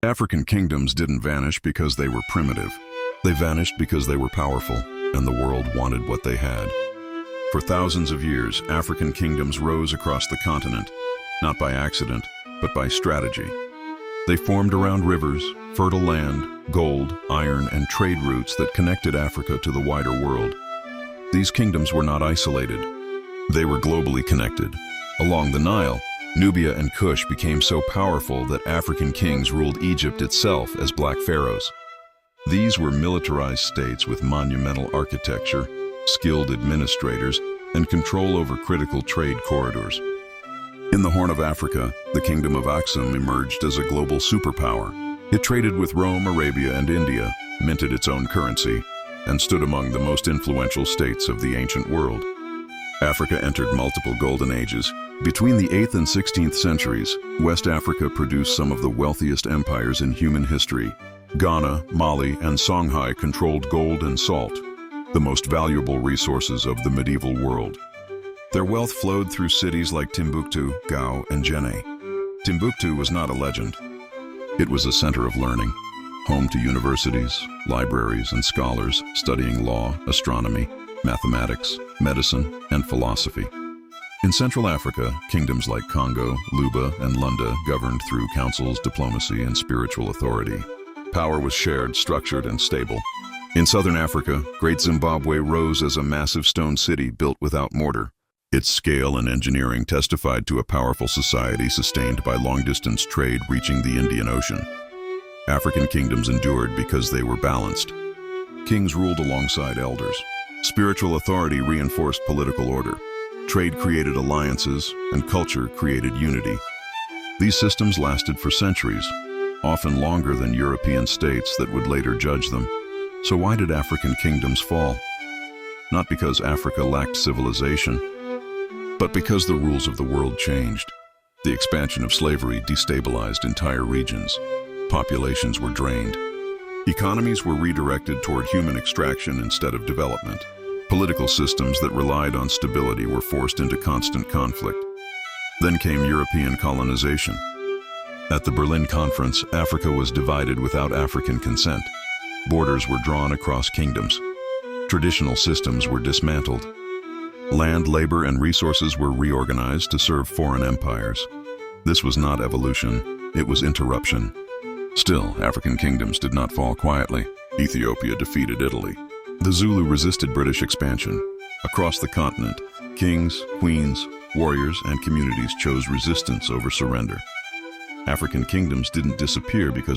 African kingdoms didn't vanish because they were primitive. They vanished because they were powerful, and the world wanted what they had. For thousands of years, African kingdoms rose across the continent, not by accident, but by strategy. They formed around rivers, fertile land, gold, iron, and trade routes that connected Africa to the wider world. These kingdoms were not isolated. They were globally connected. Along the Nile, Nubia and Kush became so powerful that African kings ruled Egypt itself as black pharaohs. These were militarized states with monumental architecture, skilled administrators, and control over critical trade corridors. In the Horn of Africa, the Kingdom of Aksum emerged as a global superpower. It traded with Rome, Arabia, and India, minted its own currency, and stood among the most influential states of the ancient world. Africa entered multiple golden ages. Between the 8th and 16th centuries, West Africa produced some of the wealthiest empires in human history. Ghana, Mali, and Songhai controlled gold and salt, the most valuable resources of the medieval world. Their wealth flowed through cities like Timbuktu, Gao, and Djenné. Timbuktu was not a legend. It was a center of learning, home to universities, libraries, and scholars studying law, astronomy, mathematics, medicine, and philosophy. In Central Africa, kingdoms like Congo, Luba, and Lunda governed through councils, diplomacy, and spiritual authority. Power was shared, structured, and stable. In Southern Africa, Great Zimbabwe rose as a massive stone city built without mortar. Its scale and engineering testified to a powerful society sustained by long-distance trade reaching the Indian Ocean. African kingdoms endured because they were balanced. Kings ruled alongside elders. Spiritual authority reinforced political order. Trade created alliances, and culture created unity. These systems lasted for centuries, often longer than European states that would later judge them. So why did African kingdoms fall? Not because Africa lacked civilization, but because the rules of the world changed. The expansion of slavery destabilized entire regions. Populations were drained. Economies were redirected toward human extraction instead of development. Political systems that relied on stability were forced into constant conflict. Then came European colonization. At the Berlin Conference, Africa was divided without African consent. Borders were drawn across kingdoms. Traditional systems were dismantled. Land, labor, and resources were reorganized to serve foreign empires. This was not evolution, it was interruption. Still, African kingdoms did not fall quietly. Ethiopia defeated Italy. The Zulu resisted British expansion. Across the continent, kings, queens, warriors, and communities chose resistance over surrender. African kingdoms didn't disappear because